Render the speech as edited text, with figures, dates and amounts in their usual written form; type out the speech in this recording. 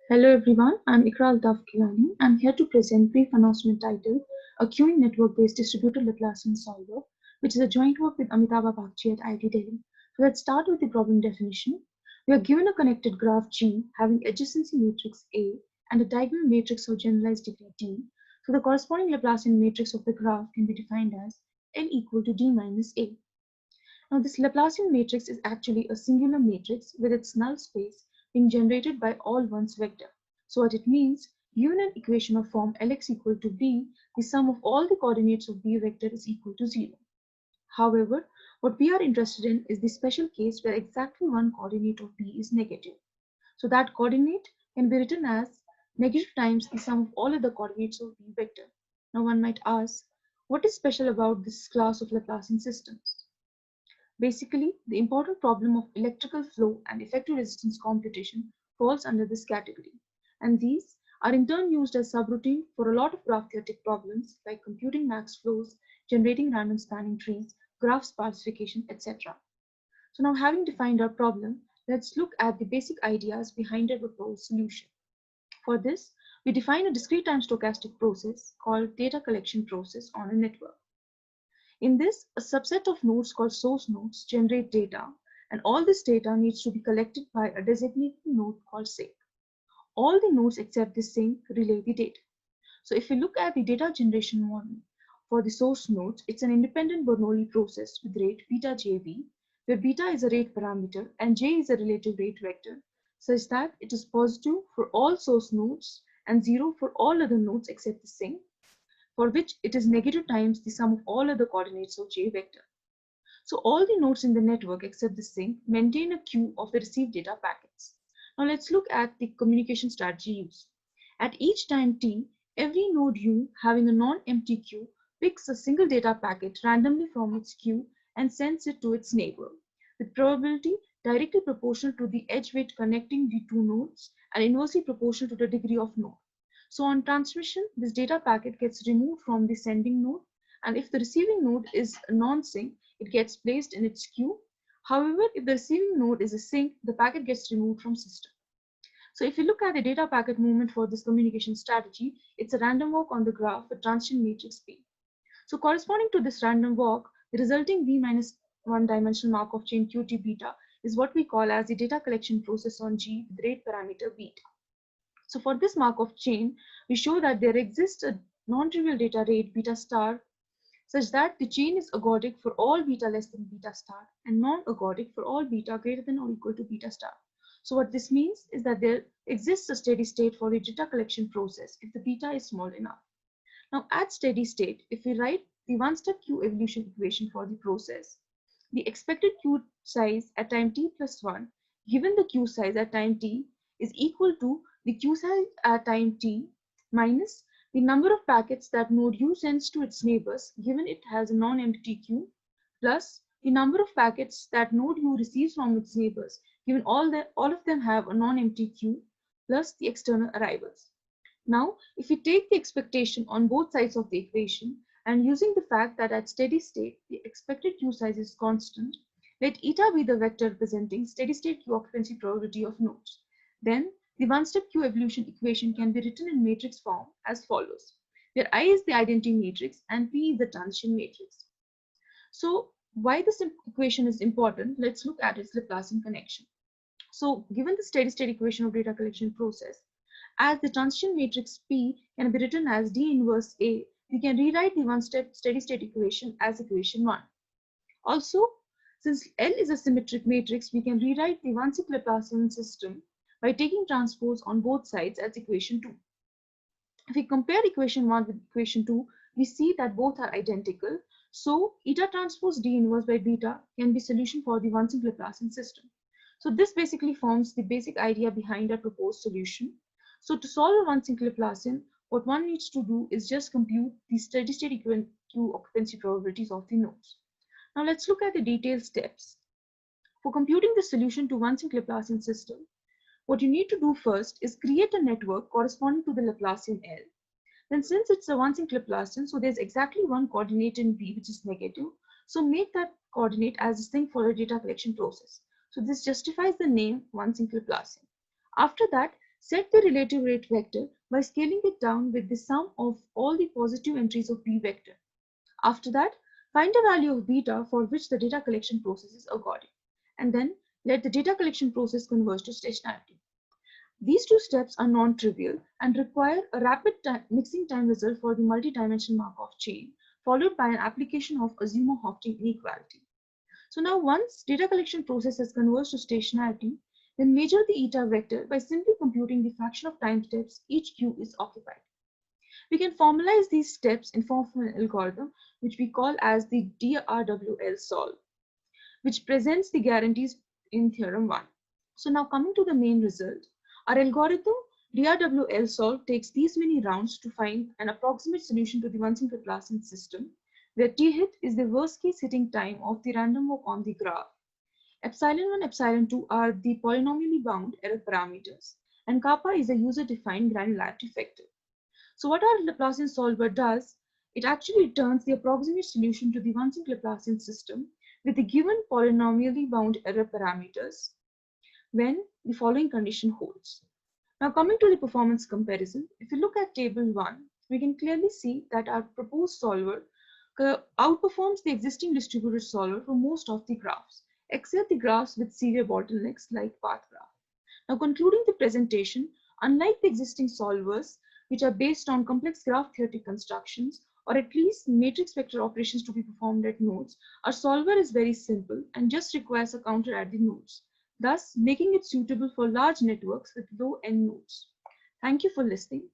Hello everyone, I'm Ikra Altaf Kilani. I'm here to present brief announcement titled A Queuing Network-Based Distributed Laplacian Solver, which is a joint work with Amitabh Bagchi at IIT Delhi. So let's start with the problem definition. We are given a connected graph G having adjacency matrix A and a diagonal matrix of generalized degree D. So the corresponding Laplacian matrix of the graph can be defined as L equal to D minus A. Now, this Laplacian matrix is actually a singular matrix with its null space being generated by all one's vector. So what it means, given an equation of form Lx equal to b, the sum of all the coordinates of b vector is equal to 0. However, what we are interested in is the special case where exactly one coordinate of b is negative. So that coordinate can be written as negative times the sum of all other coordinates of b vector. Now one might ask, what is special about this class of Laplacian systems? Basically, the important problem of electrical flow and effective resistance computation falls under this category, and these are in turn used as subroutine for a lot of graph theoretic problems like computing max flows, generating random spanning trees, graph sparsification, etc. So now having defined our problem, let's look at the basic ideas behind our proposed solution. For this, we define a discrete time stochastic process called data collection process on a network. In this, a subset of nodes called source nodes generate data, and all this data needs to be collected by a designated node called sink. All the nodes except the sink relay the data. So if we look at the data generation model for the source nodes, it's an independent Bernoulli process with rate beta jv, where beta is a rate parameter and j is a relative rate vector, such that it is positive for all source nodes and 0 for all other nodes except the sink, for which it is negative times the sum of all other coordinates of j vector. So all the nodes in the network except the sink maintain a queue of the received data packets. Now let's look at the communication strategy used. At each time t, every node u having a non-empty queue picks a single data packet randomly from its queue and sends it to its neighbor, with probability directly proportional to the edge weight connecting the two nodes and inversely proportional to the degree of node. So on transmission, this data packet gets removed from the sending node, and if the receiving node is a non-sink, it gets placed in its queue. However, if the receiving node is a sink, the packet gets removed from system. So if you look at the data packet movement for this communication strategy, it's a random walk on the graph with transition matrix P. So corresponding to this random walk, the resulting V minus one dimensional Markov chain Qt beta is what we call as the data collection process on G with rate parameter beta. So for this Markov chain, we show that there exists a non-trivial data rate beta star such that the chain is ergodic for all beta less than beta star and non-ergodic for all beta greater than or equal to beta star. So what this means is that there exists a steady state for the data collection process if the beta is small enough. Now at steady state, if we write the one-step Q evolution equation for the process, the expected Q size at time t plus 1 given the Q size at time t is equal to the Q size at time t minus the number of packets that node U sends to its neighbors given it has a non-empty queue plus the number of packets that node U receives from its neighbors given all of them have a non-empty queue plus the external arrivals. Now, if we take the expectation on both sides of the equation and using the fact that at steady state the expected Q size is constant, let eta be the vector representing steady state Q occupancy probability of nodes. Then the one-step Q evolution equation can be written in matrix form as follows, where I is the identity matrix and P is the transition matrix. So why this equation is important, let's look at its Laplacian connection. So given the steady state equation of data collection process, as the transition matrix P can be written as D inverse A, we can rewrite the one-step steady state equation as equation 1. Also, since L is a symmetric matrix, we can rewrite the one-sink Laplacian system by taking transpose on both sides as equation 2. If we compare equation 1 with equation 2, we see that both are identical. So, eta transpose D inverse by beta can be solution for the one-sink Laplacian system. So this basically forms the basic idea behind our proposed solution. So to solve a one-sink Laplacian, what one needs to do is just compute the steady-state Q occupancy probabilities of the nodes. Now let's look at the detailed steps. For computing the solution to one-sink Laplacian system, what you need to do first is create a network corresponding to the Laplacian L. Then since it's a one-sink Laplacian, so there's exactly one coordinate in V which is negative. So make that coordinate as a sink for a data collection process. So this justifies the name one-sink Laplacian. After that, Set the relative rate vector by scaling it down with the sum of all the positive entries of B vector. After that, find a value of beta for which the data collection process is ergodic, and then let the data collection process converge to stationarity. These two steps are non-trivial and require a rapid mixing time result for the multi-dimensional Markov chain, followed by an application of a Zuma-Hofting inequality. So now once data collection process has converged to stationarity, then measure the eta vector by simply computing the fraction of time steps each Q is occupied. We can formalize these steps in form of an algorithm which we call as the DRWL solve, which presents the guarantees in theorem 1. So now coming to the main result, our algorithm DRWL solve takes these many rounds to find an approximate solution to the one-sink Laplacian system, where t hit is the worst case hitting time of the random walk on the graph. Epsilon 1, epsilon 2 are the polynomially bound error parameters, and kappa is a user-defined granularity factor. So what our Laplacian solver does, it actually returns the approximate solution to the one-sink Laplacian system with the given polynomially bound error parameters when the following condition holds. Now coming to the performance comparison, if you look at table 1, we can clearly see that our proposed solver outperforms the existing distributed solver for most of the graphs, except the graphs with severe bottlenecks like path graph. Now concluding the presentation, unlike the existing solvers, which are based on complex graph theoretic constructions, or at least matrix vector operations to be performed at nodes, our solver is very simple and just requires a counter at the nodes, thus making it suitable for large networks with low n nodes. Thank you for listening.